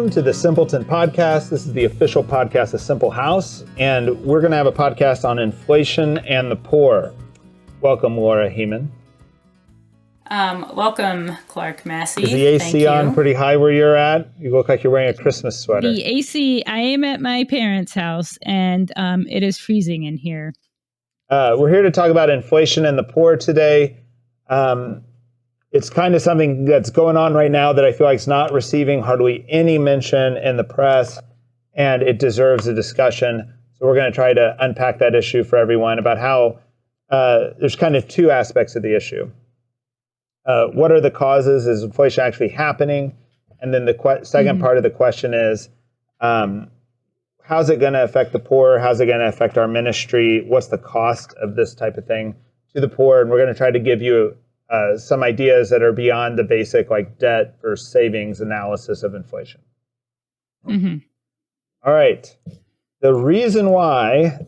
Welcome to the Simpleton Podcast. This is the official podcast of Simple House, and we're going to have a podcast on inflation and the poor. Welcome, Laura Heeman. Welcome, Clark Massey. Is the AC on pretty high where you're at? You look like you're wearing a Christmas sweater. The AC, I am at my parents' house, and it is freezing in here. We're here to talk about inflation and the poor today. It's kind of something that's going on right now that I feel like is not receiving hardly any mention in the press, and it deserves a discussion. So we're going to try to unpack that issue for everyone about how there's kind of two aspects of the issue. What are the causes? Is inflation actually happening? And then the second part of the question is, how's it going to affect the poor? How's it going to affect our ministry? What's the cost of this type of thing to the poor? And we're going to try to give you some ideas that are beyond the basic like debt versus savings analysis of inflation. Mm-hmm. All right. The reason why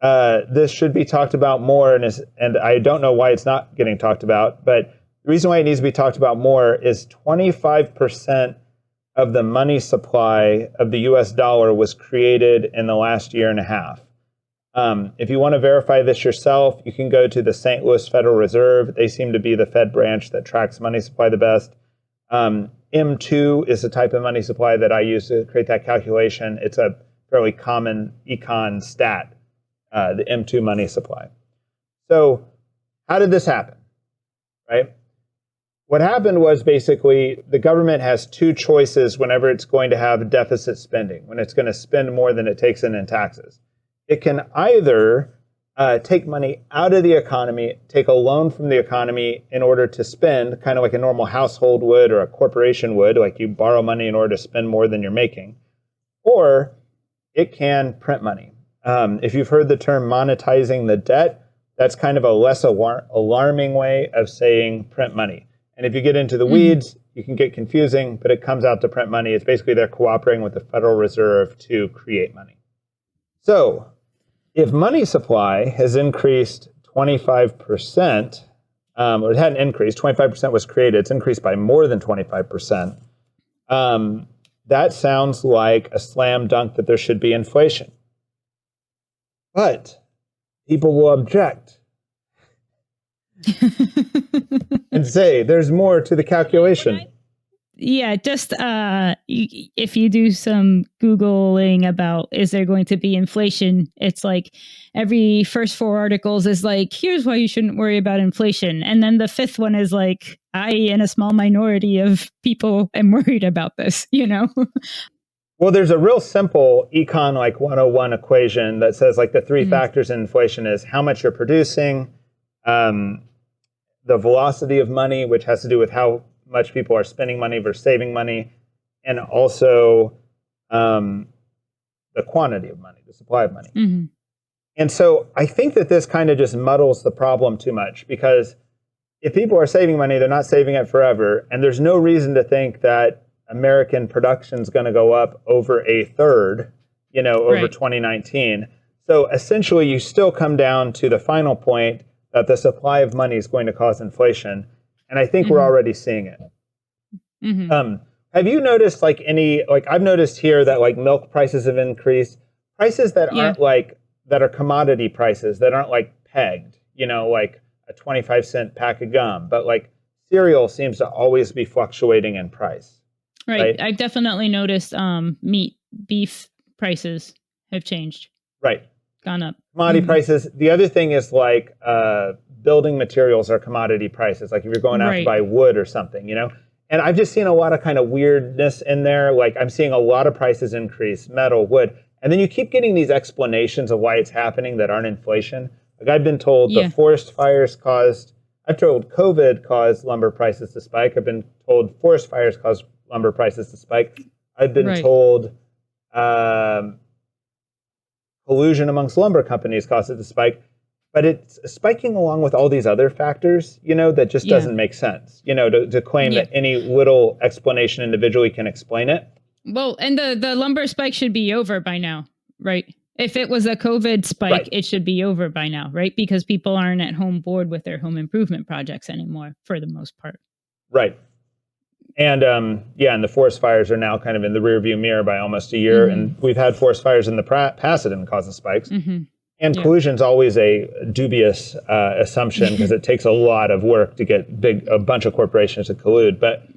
this should be talked about more, and I don't know why it's not getting talked about, but the reason why it needs to be talked about more is 25% of the money supply of the US dollar was created in the last year and a half. If you want to verify this yourself, you can go to the St. Louis Federal Reserve. They seem to be the Fed branch that tracks money supply the best. M2 is the type of money supply that I use to create that calculation. It's a fairly common econ stat, the M2 money supply. So how did this happen, right? What happened was basically the government has two choices whenever it's going to have deficit spending, when it's going to spend more than it takes in taxes. It can either take money out of the economy, take a loan from the economy in order to spend, kind of like a normal household would or a corporation would, like you borrow money in order to spend more than you're making, or it can print money. If you've heard the term monetizing the debt, that's kind of a less alarming way of saying print money. And if you get into the weeds, you can get confusing, but it comes out to print money. It's basically they're cooperating with the Federal Reserve to create money. So if money supply has increased 25%, or it hadn't increased, 25% was created, it's increased by more than 25%, that sounds like a slam dunk that there should be inflation. But people will object and say there's more to the calculation. Yeah, just if you do some Googling about is there going to be inflation, it's like every first 4 articles is like, here's why you shouldn't worry about inflation. And then the 5th one is like, I and a small minority of people am worried about this, you know? Well, there's a real simple econ like 101 equation that says like the 3 factors in inflation is how much you're producing, the velocity of money, which has to do with how much people are spending money versus saving money, and also the quantity of money, the supply of money. Mm-hmm. And so I think that this kind of just muddles the problem too much, because if people are saving money, they're not saving it forever, and there's no reason to think that American production is going to go up over a third, over 2019. So essentially, you still come down to the final point that the supply of money is going to cause inflation. And I think we're already seeing it. Have you noticed I've noticed here that like milk prices have increased, prices that aren't that are commodity prices that aren't like pegged, like a 25-cent pack of gum, but like cereal seems to always be fluctuating in price. Right. I've definitely noticed beef prices have changed. Right. Gone up. Commodity prices. The other thing is like building materials are commodity prices. Like if you're going out to buy wood or something, And I've just seen a lot of kind of weirdness in there. Like I'm seeing a lot of prices increase, metal, wood. And then you keep getting these explanations of why it's happening that aren't inflation. Like I've been told the forest fires I've told COVID caused lumber prices to spike. I've been told forest fires caused lumber prices to spike. I've been told collusion amongst lumber companies caused it to spike. But it's spiking along with all these other factors, that just doesn't make sense, to claim that any little explanation individually can explain it. Well, and the lumber spike should be over by now, right? If it was a COVID spike, it should be over by now, right? Because people aren't at home bored with their home improvement projects anymore, for the most part. Right. And and the forest fires are now kind of in the rearview mirror by almost a year. And we've had forest fires in the past that didn't cause the spikes. And collusion's always a dubious assumption because it takes a lot of work to get a bunch of corporations to collude. But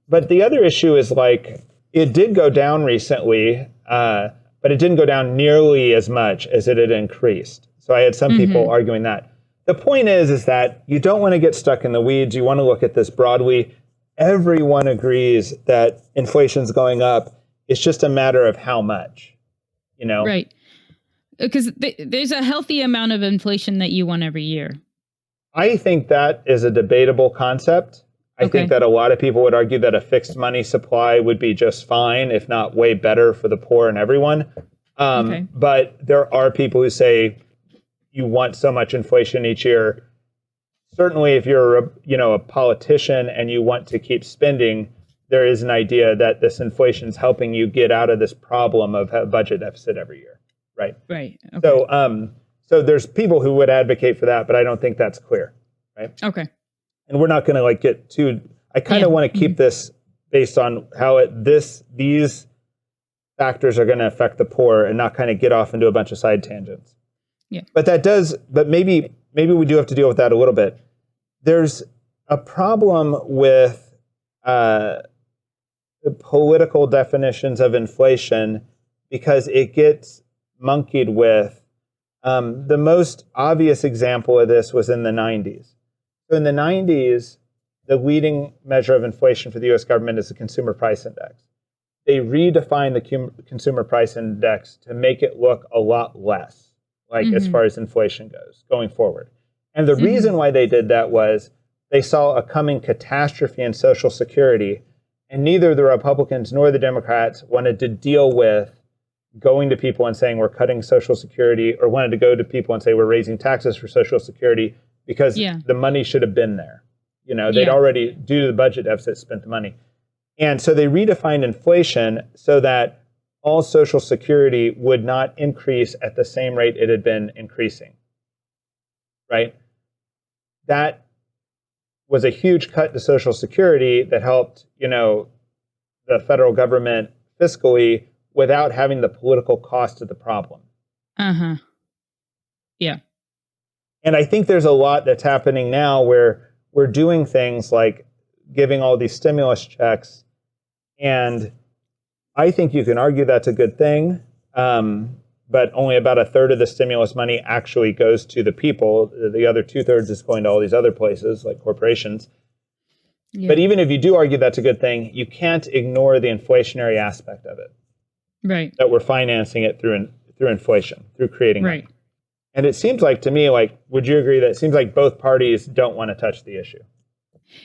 but the other issue is like it did go down recently, but it didn't go down nearly as much as it had increased. So I had some people arguing that. The point is that you don't want to get stuck in the weeds. You want to look at this broadly. Everyone agrees that inflation's going up. It's just a matter of how much, Right. Because there's a healthy amount of inflation that you want every year. I think that is a debatable concept. I think that a lot of people would argue that a fixed money supply would be just fine, if not way better for the poor and everyone. But there are people who say you want so much inflation each year. Certainly, if you're a politician and you want to keep spending, there is an idea that this inflation is helping you get out of this problem of a budget deficit every year, right? Right. Okay. So there's people who would advocate for that, but I don't think that's clear, right? Okay. And we're not going to get too. I kind of want to keep this based on how these factors are going to affect the poor, and not kind of get off into a bunch of side tangents. Yeah. But maybe we do have to deal with that a little bit. There's a problem with the political definitions of inflation because it gets monkeyed with. The most obvious example of this was in the 90s. So in the 90s, the leading measure of inflation for the U.S. government is the Consumer Price Index. They redefined the Consumer Price Index to make it look a lot less, as far as inflation goes, going forward. And the reason why they did that was they saw a coming catastrophe in Social Security, and neither the Republicans nor the Democrats wanted to deal with going to people and saying we're cutting Social Security, or wanted to go to people and say we're raising taxes for Social Security, because the money should have been there. They'd already, due to the budget deficit, spent the money. And so they redefined inflation so that all Social Security would not increase at the same rate it had been increasing, right? That was a huge cut to Social Security that helped, the federal government fiscally without having the political cost of the problem. Yeah. And I think there's a lot that's happening now where we're doing things like giving all these stimulus checks, and I think you can argue that's a good thing, but only about a third of the stimulus money actually goes to the people. The other 2/3 is going to all these other places like corporations. Yeah. But even if you do argue that's a good thing, you can't ignore the inflationary aspect of it. Right. That we're financing it through inflation, through creating money. Right. And it seems like to me, would you agree that it seems like both parties don't want to touch the issue?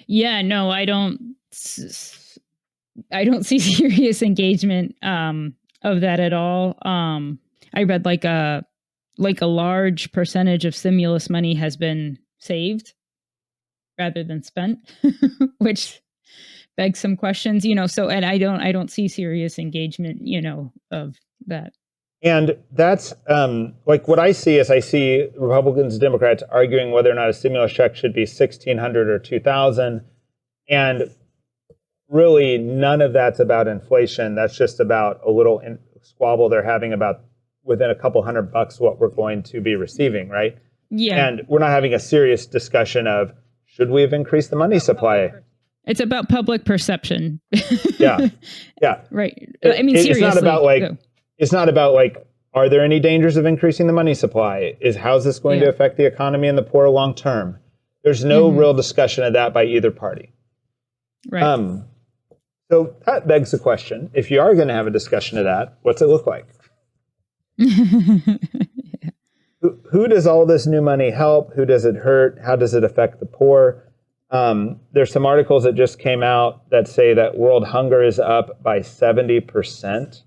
Yeah, no, I don't see serious engagement of that at all. I read like a large percentage of stimulus money has been saved rather than spent, which begs some questions, so, and I don't see serious engagement, of that. And that's what I see is I see Republicans and Democrats arguing whether or not a stimulus check should be $1,600 or $2,000. And really none of that's about inflation. That's just about a little squabble they're having about within a couple $100 what we're going to be receiving, right? Yeah. And we're not having a serious discussion of should we have increased the money supply? It's about public perception. Yeah. Right. I mean, seriously. It's not about are there any dangers of increasing the money supply? How's this going to affect the economy and the poor long term? There's no real discussion of that by either party. Right. So that begs the question, if you are going to have a discussion of that, what's it look like? Who does all this new money help? Who does it hurt? How does it affect the poor? There's some articles that just came out that say that world hunger is up by 70%.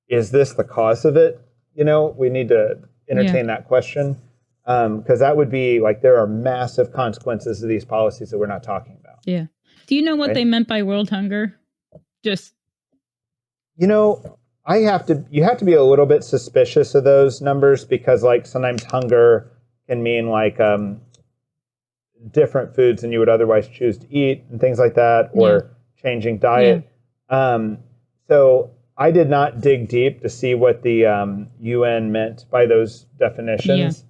Is this the cause of it? We need to entertain that question, because that would be there are massive consequences to these policies that we're not talking about. Yeah. Do you know what they meant by world hunger? Just, you have to be a little bit suspicious of those numbers because sometimes hunger can mean different foods than you would otherwise choose to eat and things like that, or changing diet. So I did not dig deep to see what the UN meant by those definitions.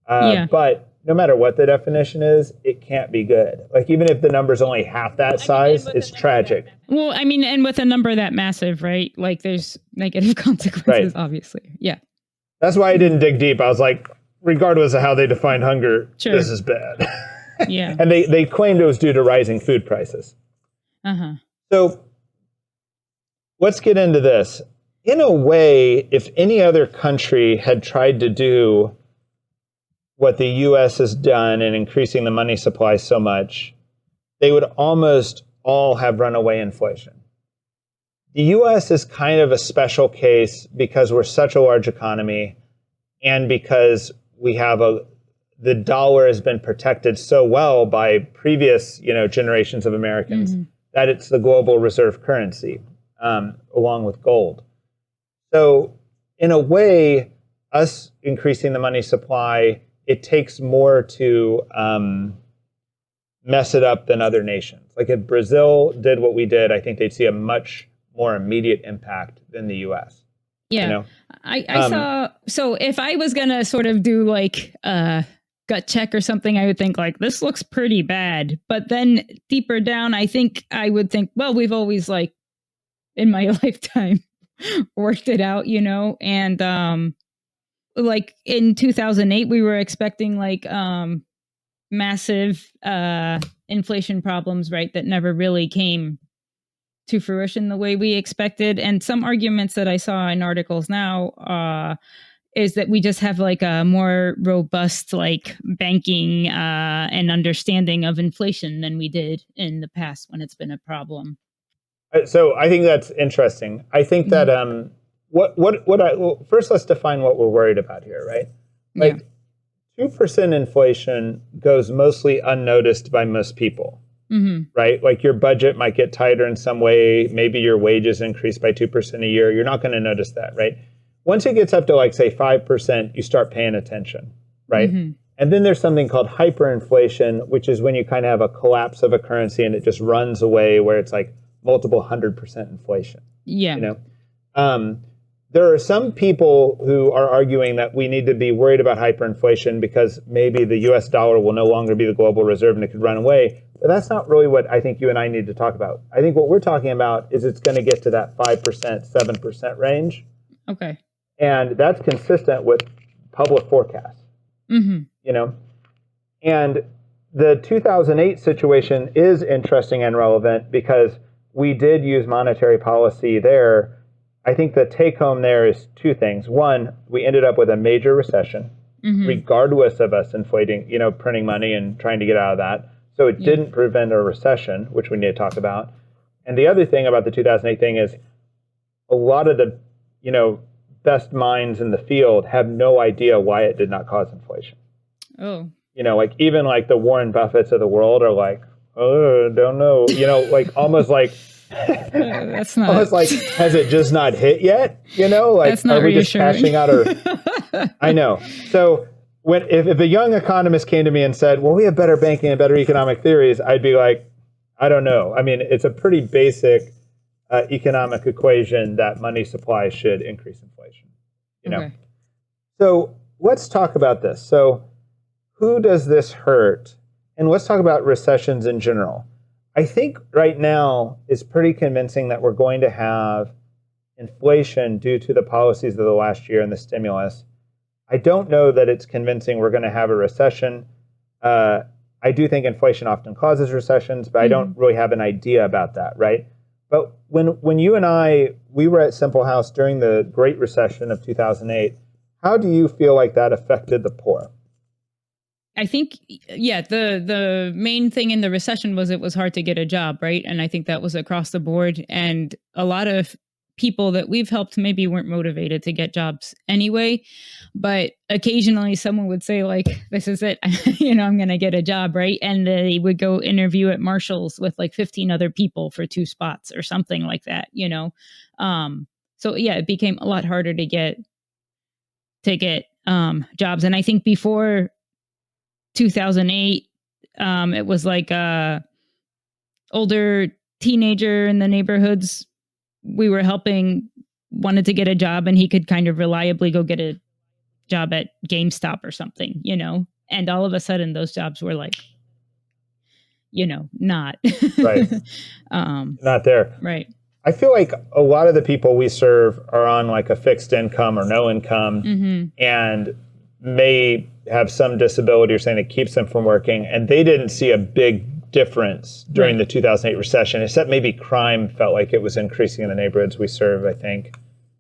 But no matter what the definition is, it can't be good. Like, even if the number's only half that size, it's tragic. Well, I mean, and with a number that massive, right? Like, there's negative consequences, obviously. Yeah. That's why I didn't dig deep. I was like, regardless of how they define hunger, this is bad. And they claimed it was due to rising food prices. So let's get into this. In a way, if any other country had tried to do what the U.S. has done in increasing the money supply so much, they would almost all have runaway inflation. The U.S. is kind of a special case because we're such a large economy, and because we have the dollar has been protected so well by previous, generations of Americans that it's the global reserve currency, along with gold. So in a way, us increasing the money supply, it takes more to mess it up than other nations. Like, if Brazil did what we did, I think they'd see a much more immediate impact than the U.S. I saw. So if I was going to sort of do like a gut check or something, I would think like, this looks pretty bad. But then deeper down, I think I would think, well, we've always, like, in my lifetime worked it out, and like in 2008, we were expecting like massive inflation problems, right? That never really came to fruition the way we expected. And some arguments that I saw in articles now is that we just have like a more robust like banking and understanding of inflation than we did in the past when it's been a problem. So I think that's interesting. I think that first let's define what we're worried about here, right? Like 2% inflation goes mostly unnoticed by most people, right? Like, your budget might get tighter in some way. Maybe your wages increase by 2% a year. You're not going to notice that, right? Once it gets up to, like, say 5%, you start paying attention, right? And then there's something called hyperinflation, which is when you kind of have a collapse of a currency and it just runs away, where it's like multiple 100% inflation. There are some people who are arguing that we need to be worried about hyperinflation because maybe the U.S. dollar will no longer be the global reserve and it could run away. But that's not really what I think you and I need to talk about. I think what we're talking about is it's going to get to that 5%, 7% range. Okay. And that's consistent with public forecasts. And the 2008 situation is interesting and relevant because we did use monetary policy there. I think the take home there is two things. One, we ended up with a major recession, regardless of us inflating, printing money and trying to get out of that. So it didn't prevent a recession, which we need to talk about. And the other thing about the 2008 thing is a lot of the, best minds in the field have no idea why it did not cause inflation. Like, even like the Warren Buffetts of the world are like, oh, don't know, like almost like, that's not almost like, has it just not hit yet? Like, that's not are we just cashing out our? I know. So if a young economist came to me and said, well, we have better banking and better economic theories, I'd be like, I don't know. I mean, it's a pretty basic economic equation that money supply should increase inflation. So let's talk about this. So who does this hurt? And let's talk about recessions in general. I think right now it's pretty convincing that we're going to have inflation due to the policies of the last year and the stimulus. I don't know that it's convincing we're going to have a recession. I do think inflation often causes recessions, but I don't really have an idea about that, right? But when you and we were at Simple House during the Great Recession of 2008, how do you feel like that affected the poor? I think, the main thing in the recession was it was hard to get a job, right? And I think that was across the board. And a lot of people that we've helped maybe weren't motivated to get jobs anyway. But occasionally someone would say, like, this is it, I'm going to get a job, right? And they would go interview at Marshall's with like 15 other people for 2 spots or something like that, So it became a lot harder to get jobs. And I think before 2008, it was like older teenager in the neighborhoods we were helping wanted to get a job, and he could kind of reliably go get a job at GameStop or something, and all of a sudden those jobs were like, not Right. Not there. Right. I feel like a lot of the people we serve are on like a fixed income or no income and may have some disability or something that keeps them from working. And they didn't see a big difference during the 2008 recession, except maybe crime felt like it was increasing in the neighborhoods we serve, I think,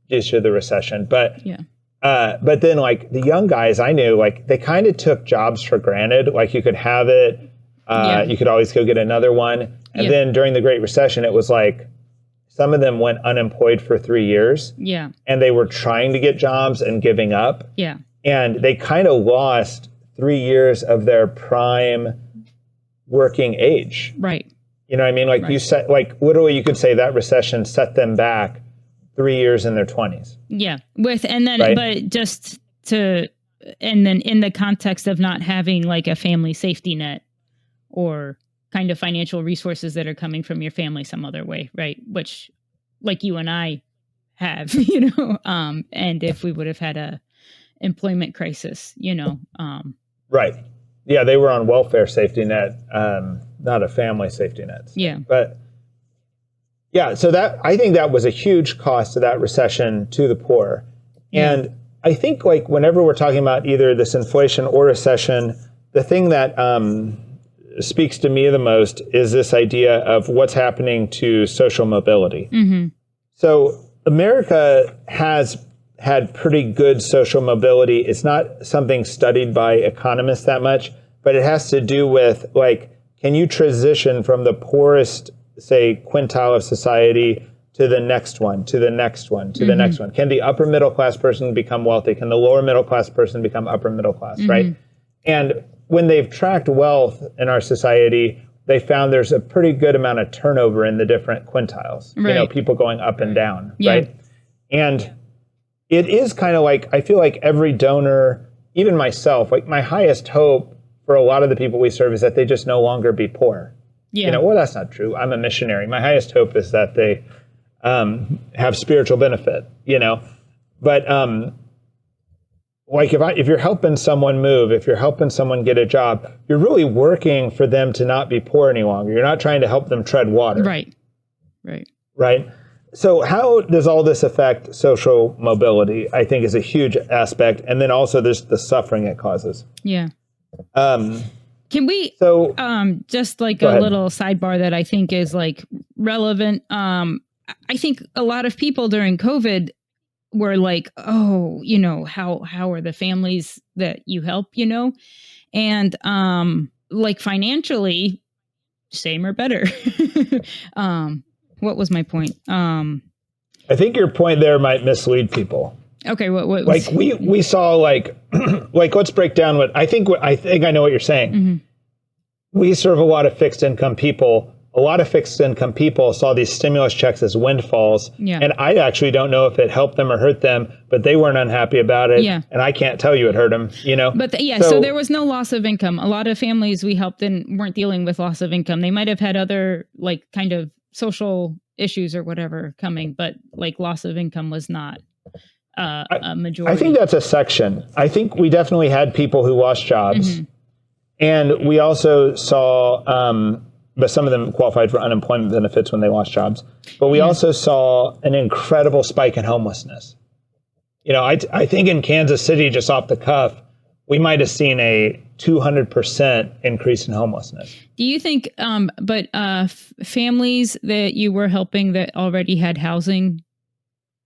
due to the recession. But but then like the young guys I knew, like they kind of took jobs for granted. Like you could have it, you could always go get another one. And then during the Great Recession, it was like, some of them went unemployed for 3 years. Yeah. And they were trying to get jobs and giving up. Yeah. And they kind of lost 3 years of their prime working age. Right. You know what I mean? Like you said, like literally you could say that recession set them back 3 years in their 20s. Yeah. But in the context of not having like a family safety net or kind of financial resources that are coming from your family some other way, right? Which, like you and I have, and if we would have had a employment crisis, Right. Yeah, they were on welfare safety net, not a family safety net. Yeah. But yeah, so I think that was a huge cost of that recession to the poor. And I think like whenever we're talking about either this inflation or recession, the thing that speaks to me the most is this idea of what's happening to social mobility. So America has had pretty good social mobility. It's not something studied by economists that much, but it has to do with like, can you transition from the poorest, say, quintile of society to the next one, to the next one, to the next one? Can the upper middle class person become wealthy? Can the lower middle class person become upper middle class, right? And when they've tracked wealth in our society, they found there's a pretty good amount of turnover in the different quintiles. Right. People going up and down, right? And it is kind of like, I feel like every donor, even myself, like my highest hope for a lot of the people we serve is that they just no longer be poor. Well, that's not true. I'm a missionary. My highest hope is that they have spiritual benefit, But like if you're helping someone move, if you're helping someone get a job, you're really working for them to not be poor any longer. You're not trying to help them tread water. Right. So how does all this affect social mobility? I think is a huge aspect. And then also there's the suffering it causes. Yeah. Can we, just like Go a ahead. little sidebar that I think is like relevant. I think a lot of people during COVID were like, oh, how are the families that you help, and like financially, same or better. What was my point? I think your point there might mislead people. Okay, what was... Like we saw like like let's break down what I think I know what you're saying. We serve a lot of fixed income people. A lot of fixed income people saw these stimulus checks as windfalls. Yeah. And I actually don't know if it helped them or hurt them, but they weren't unhappy about it. Yeah. And I can't tell you it hurt them, But so there was no loss of income. A lot of families we helped weren't dealing with loss of income. They might have had other like kind of social issues or whatever coming, but like loss of income was not a majority. I think that's a section. I think we definitely had people who lost jobs. And we also saw... but some of them qualified for unemployment benefits when they lost jobs. But we also saw an incredible spike in homelessness. I think in Kansas City, just off the cuff, we might have seen a 200% increase in homelessness. Do you think, families that you were helping that already had housing,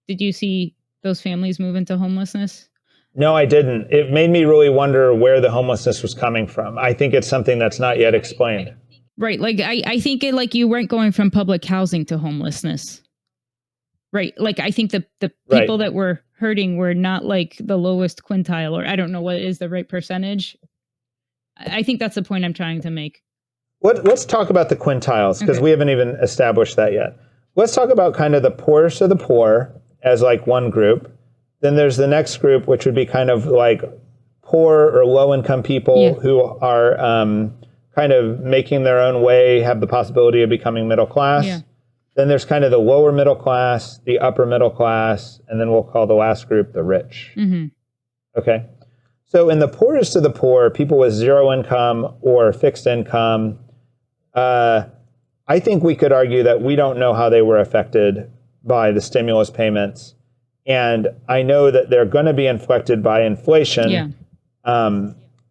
did you see those families move into homelessness? No, I didn't. It made me really wonder where the homelessness was coming from. I think it's something that's not yet explained. Right. Like, I think like you weren't going from public housing to homelessness. Right. Like, I think the people that were hurting were not like the lowest quintile, or I don't know what is the right percentage. I think that's the point I'm trying to make. Let's talk about the quintiles, because we haven't even established that yet. Let's talk about kind of the poorest of the poor as like one group. Then there's the next group, which would be kind of like poor or low income people who are... kind of making their own way, have the possibility of becoming middle class. Yeah. Then there's kind of the lower middle class, the upper middle class, and then we'll call the last group the rich. Okay. So in the poorest of the poor, people with zero income or fixed income, I think we could argue that we don't know how they were affected by the stimulus payments. And I know that they're going to be affected by inflation,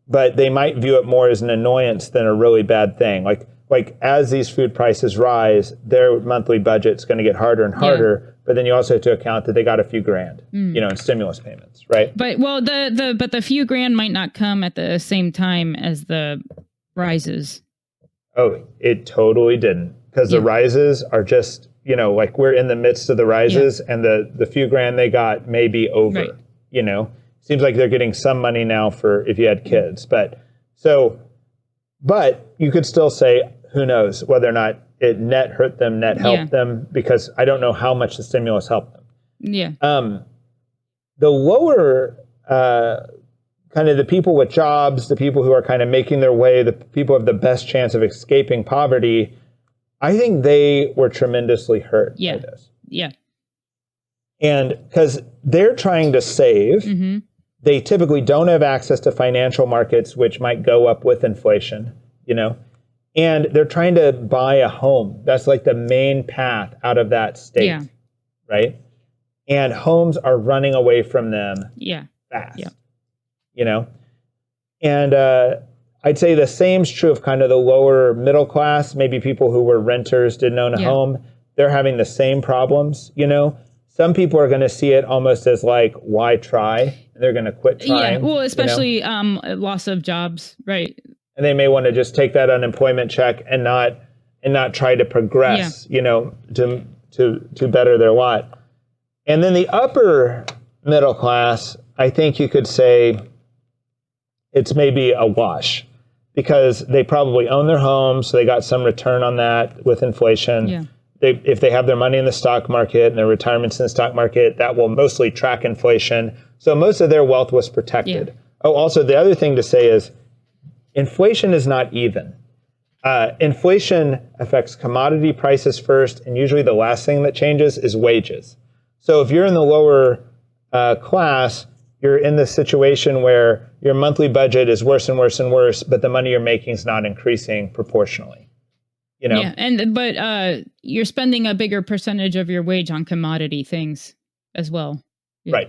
but they might view it more as an annoyance than a really bad thing. Like as these food prices rise, their monthly budget's going to get harder and harder. But then you also have to account that they got a few grand, in stimulus payments, right? But the few grand might not come at the same time as the rises. Oh, it totally didn't, because the rises are just, like we're in the midst of the rises, and the few grand they got may be over. Seems like they're getting some money now for if you had kids, but you could still say, who knows whether or not it net hurt them, net helped them, because I don't know how much the stimulus helped them. Yeah. The lower, kind of the people with jobs, the people who are kind of making their way, the people who have the best chance of escaping poverty, I think they were tremendously hurt by this. Yeah. And because they're trying to save, they typically don't have access to financial markets, which might go up with inflation, and they're trying to buy a home. That's like the main path out of that state, right? And homes are running away from them fast, And I'd say the same's true of kind of the lower middle class, maybe people who were renters, didn't own a home. They're having the same problems, Some people are going to see it almost as like, why try? And they're going to quit trying. Yeah, well, especially loss of jobs, right? And they may want to just take that unemployment check and not try to progress, to better their lot. And then the upper middle class, I think you could say it's maybe a wash, because they probably own their home, so they got some return on that with inflation. Yeah. If they have their money in the stock market and their retirement's in the stock market, that will mostly track inflation. So most of their wealth was protected. Oh, also, the other thing to say is inflation is not even. Inflation affects commodity prices first, and usually the last thing that changes is wages. So if you're in the lower class, you're in this situation where your monthly budget is worse and worse and worse, but the money you're making is not increasing proportionally. Yeah, but you're spending a bigger percentage of your wage on commodity things as well. Yeah.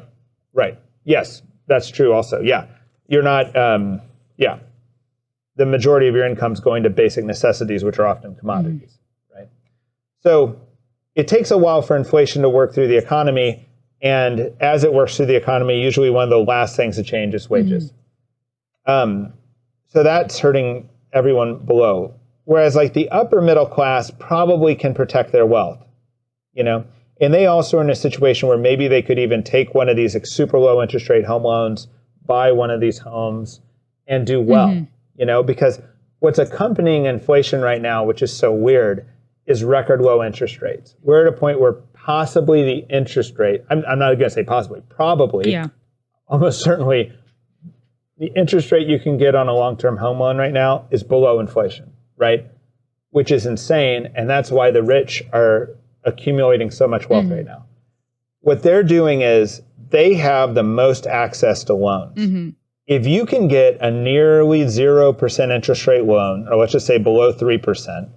Right. Yes, that's true also. Yeah, you're not, the majority of your income is going to basic necessities, which are often commodities, right? So it takes a while for inflation to work through the economy. And as it works through the economy, usually one of the last things to change is wages. So that's hurting everyone below. Whereas like the upper middle class probably can protect their wealth, and they also are in a situation where maybe they could even take one of these super low interest rate home loans, buy one of these homes, and do well, because what's accompanying inflation right now, which is so weird, is record low interest rates. We're at a point where possibly the interest rate, I'm not going to say possibly, probably, almost certainly, the interest rate you can get on a long-term home loan right now is below inflation, right? Which is insane, and that's why the rich are accumulating so much wealth right now. What they're doing is they have the most access to loans. If you can get a nearly 0% interest rate loan, or let's just say below 3%,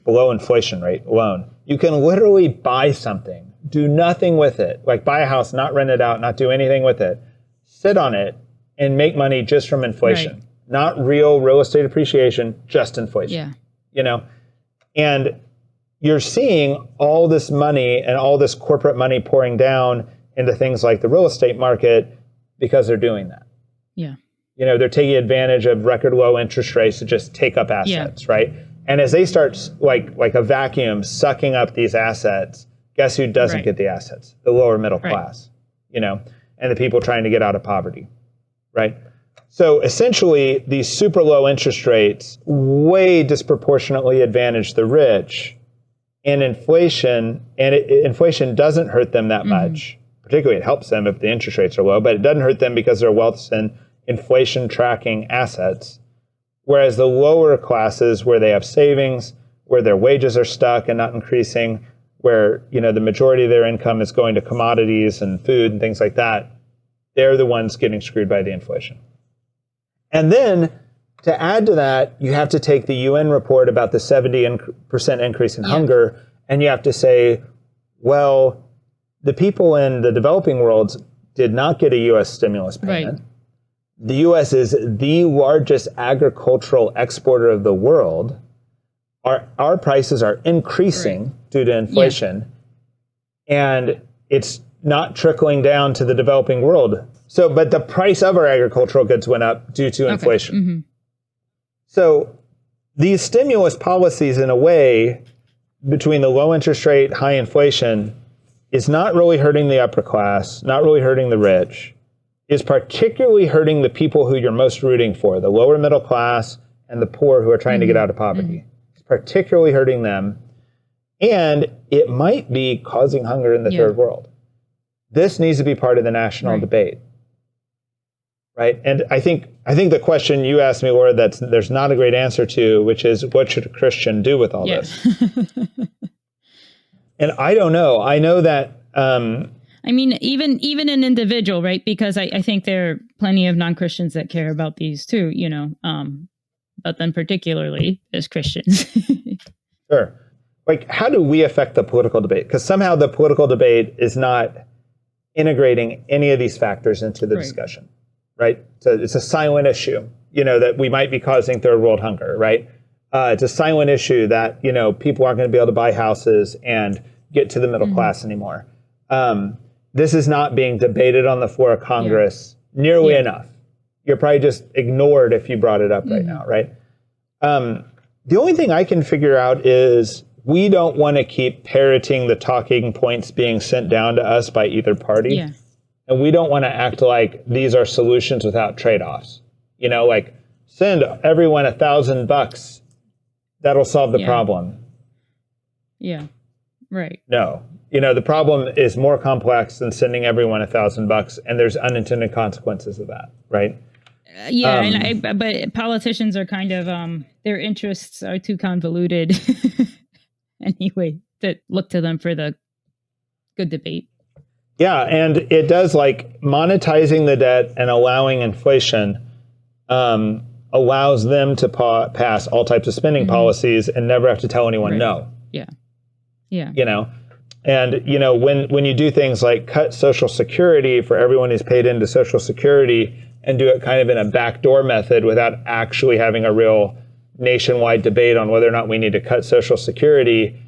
below inflation rate loan, you can literally buy something, do nothing with it, like buy a house, not rent it out, not do anything with it, sit on it, and make money just from inflation. Not real estate appreciation, just inflation. And you're seeing all this money and all this corporate money pouring down into things like the real estate market because they're doing that. They're taking advantage of record low interest rates to just take up assets, right? And as they start like a vacuum sucking up these assets, guess who doesn't get the assets? The lower middle class, and the people trying to get out of poverty, right? So essentially, these super low interest rates way disproportionately advantage the rich, and inflation doesn't hurt them that much. Particularly, it helps them if the interest rates are low, but it doesn't hurt them because their wealth's in inflation tracking assets. Whereas the lower classes where they have savings, where their wages are stuck and not increasing, where, the majority of their income is going to commodities and food and things like that, they're the ones getting screwed by the inflation. And then to add to that, you have to take the UN report about the 70% increase in hunger, and you have to say, well, the people in the developing world did not get a U.S. stimulus payment. Right. The U.S. is the largest agricultural exporter of the world. Our prices are increasing due to inflation, and it's not trickling down to the developing world. So, but the price of our agricultural goods went up due to inflation. Mm-hmm. So these stimulus policies, in a way, between the low interest rate, high inflation, is not really hurting the upper class, not really hurting the rich, is particularly hurting the people who you're most rooting for, the lower middle class and the poor who are trying to get out of poverty. It's particularly hurting them. And it might be causing hunger in the third world. This needs to be part of the national debate. Right? And I think the question you asked me, Laura, there's not a great answer to, which is, what should a Christian do with all this? And I don't know. I know that... I mean, even an individual, right? Because I think there are plenty of non-Christians that care about these too, but then particularly as Christians. Sure. Like, how do we affect the political debate? Because somehow the political debate is not integrating any of these factors into the discussion. Right? So it's a silent issue, that we might be causing third world hunger, right? It's a silent issue that, people aren't going to be able to buy houses and get to the middle class anymore. This is not being debated on the floor of Congress nearly enough. You're probably just ignored if you brought it up right now, right? The only thing I can figure out is we don't want to keep parroting the talking points being sent down to us by either party. Yeah. And we don't want to act like these are solutions without trade-offs. Like, send everyone $1,000. That'll solve the problem. Yeah, right. No. The problem is more complex than sending everyone $1,000, and there's unintended consequences of that, right? But politicians are kind of, their interests are too convoluted anyway to look to them for the good debate. Yeah, and it does, like, monetizing the debt and allowing inflation allows them to pass all types of spending policies and never have to tell anyone no. Yeah. Yeah. And, when you do things like cut Social Security for everyone who's paid into Social Security and do it kind of in a backdoor method without actually having a real nationwide debate on whether or not we need to cut Social Security,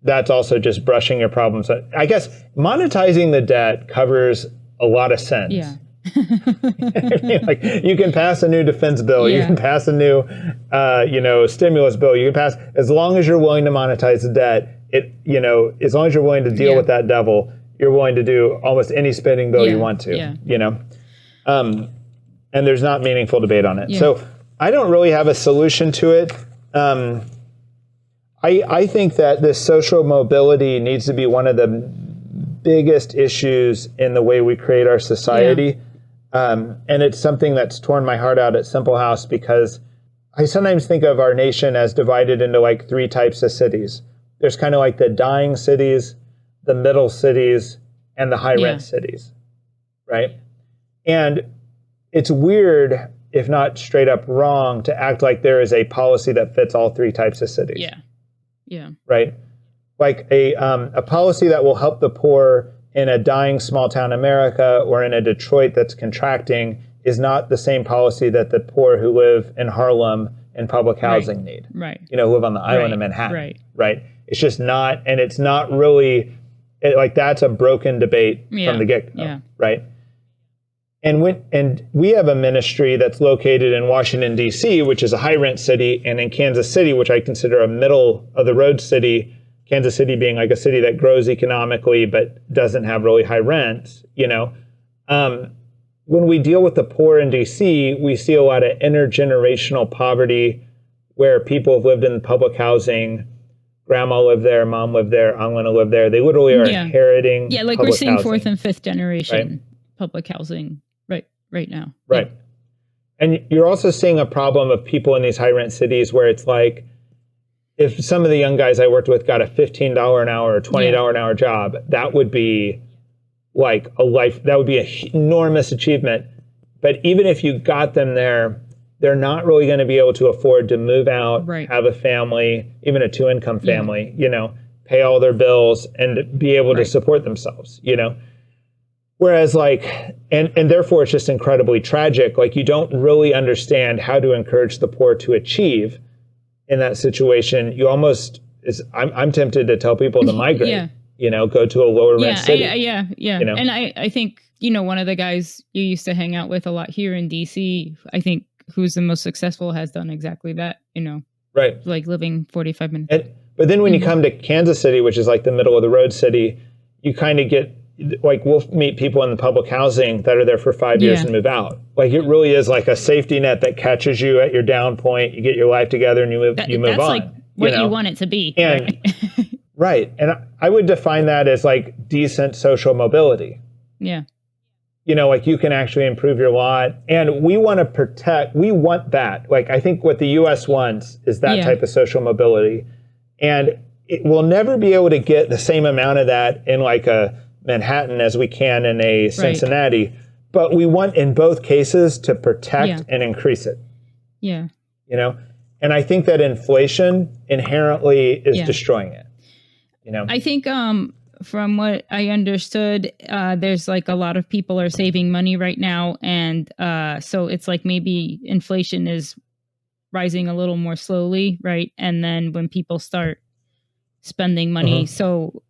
that's also just brushing your problems. I guess monetizing the debt covers a lot of sins. Yeah. I mean, like, you can pass a new defense bill, you can pass a new, stimulus bill. You can pass, as long as you're willing to monetize the debt. As long as you're willing to deal with that devil, you're willing to do almost any spending bill you want to. Yeah. And there's not meaningful debate on it. Yeah. So I don't really have a solution to it. I think that this social mobility needs to be one of the biggest issues in the way we create our society. And it's something that's torn my heart out at Simple House, because I sometimes think of our nation as divided into like three types of cities. There's kind of like the dying cities, the middle cities, and the high rent cities, right? And it's weird, if not straight up wrong, to act like there is a policy that fits all three types of cities. Yeah. Yeah. Right? Like a policy that will help the poor in a dying small town America or in a Detroit that's contracting is not the same policy that the poor who live in Harlem in public housing need. Right. Who live on the island of Manhattan. Right. It's just not, and it's not really, that's a broken debate from the get-go. Yeah. Right. And we have a ministry that's located in Washington, D.C., which is a high rent city, and in Kansas City, which I consider a middle of the road city, Kansas City being like a city that grows economically but doesn't have really high rent, when we deal with the poor in D.C., we see a lot of intergenerational poverty where people have lived in public housing. Grandma lived there, mom lived there, I'm going to live there. They literally are inheriting. Yeah, like we're seeing housing. Fourth and fifth generation public housing right now. Right. And you're also seeing a problem of people in these high rent cities where it's like, if some of the young guys I worked with got a $15 an hour or $20 an hour job, that would be like that would be an enormous achievement. But even if you got them there, they're not really going to be able to afford to move out, have a family, even a 2-income family, pay all their bills and be able to support themselves, Whereas and therefore it's just incredibly tragic. Like, you don't really understand how to encourage the poor to achieve in that situation. You almost I'm tempted to tell people to migrate, go to a lower rent city. And I think, one of the guys you used to hang out with a lot here in DC, I think, who's the most successful, has done exactly that, Right. Like living 45 minutes. But then when you come to Kansas City, which is like the middle of the road city, you kind of get, like, we'll meet people in the public housing that are there for 5 years and move out. Like, it really is like a safety net that catches you at your down point. You get your life together and you move on. That's like what you want it to be. And right. And I would define that as like decent social mobility. Yeah. Like, you can actually improve your lot. And we want that. Like, I think what the U.S. wants is that type of social mobility. And we'll never be able to get the same amount of that in like a Manhattan as we can in a Cincinnati. But we want in both cases to protect and increase it. Yeah. And I think that inflation inherently is destroying it. I think from what I understood, there's like a lot of people are saving money right now. And so it's like maybe inflation is rising a little more slowly, right? And then when people start spending money, so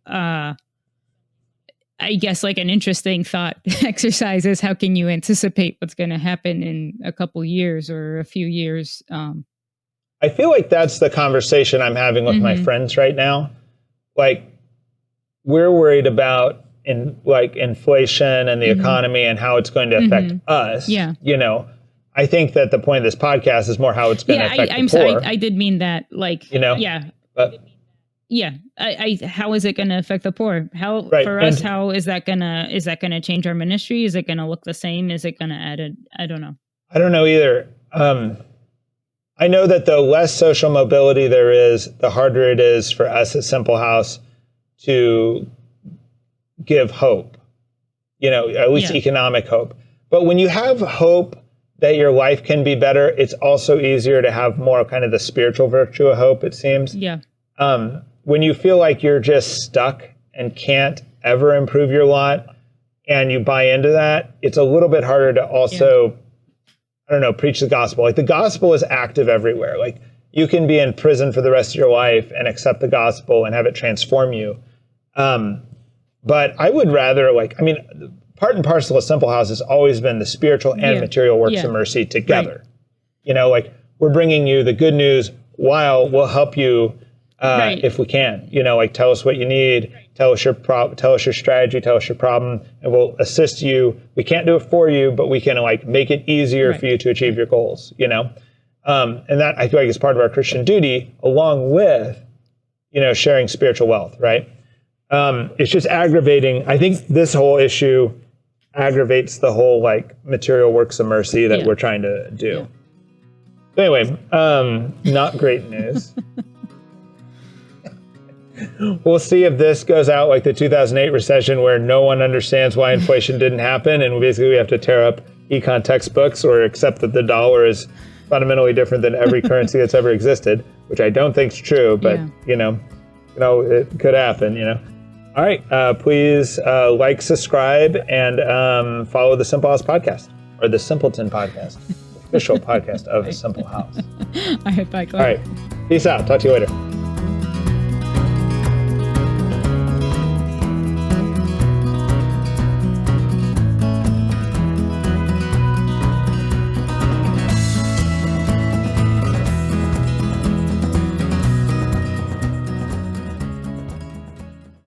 I guess like an interesting thought exercise is, how can you anticipate what's going to happen in a couple years or a few years? I feel like that's the conversation I'm having with my friends right now. Like, we're worried about inflation and the economy and how it's going to affect us. Yeah. I think that the point of this podcast is more how it's going to affect the poor. I did mean that, like, But, how is it going to affect the poor? For us, how is that going to change our ministry? Is it going to look the same? Is it going to add I don't know. I don't know either. I know that the less social mobility there is, the harder it is for us at Simple House to give hope, at least economic hope. But when you have hope that your life can be better, it's also easier to have more kind of the spiritual virtue of hope, it seems. Yeah. When you feel like you're just stuck and can't ever improve your lot and you buy into that, it's a little bit harder to also, preach the gospel. Like, the gospel is active everywhere. Like, you can be in prison for the rest of your life and accept the gospel and have it transform you. But I would rather, part and parcel of Simple House has always been the spiritual and material works of mercy together. Right. We're bringing you the good news while we'll help you if we can. Tell us what you need, tell us your strategy, tell us your problem, and we'll assist you. We can't do it for you, but we can make it easier for you to achieve your goals. And that, I feel like, is part of our Christian duty, along with sharing spiritual wealth. Right. It's just aggravating. I think this whole issue aggravates the whole material works of mercy that we're trying to do. So anyway, not great news. We'll see if this goes out like the 2008 recession, where no one understands why inflation didn't happen, and basically we have to tear up econ textbooks or accept that the dollar is fundamentally different than every currency that's ever existed, which I don't think is true, but it could happen. All right, please subscribe, and follow the Simple House podcast, or the Simpleton Podcast, official podcast of Simple House. All right, bye, Clark. All right, peace out. Talk to you later.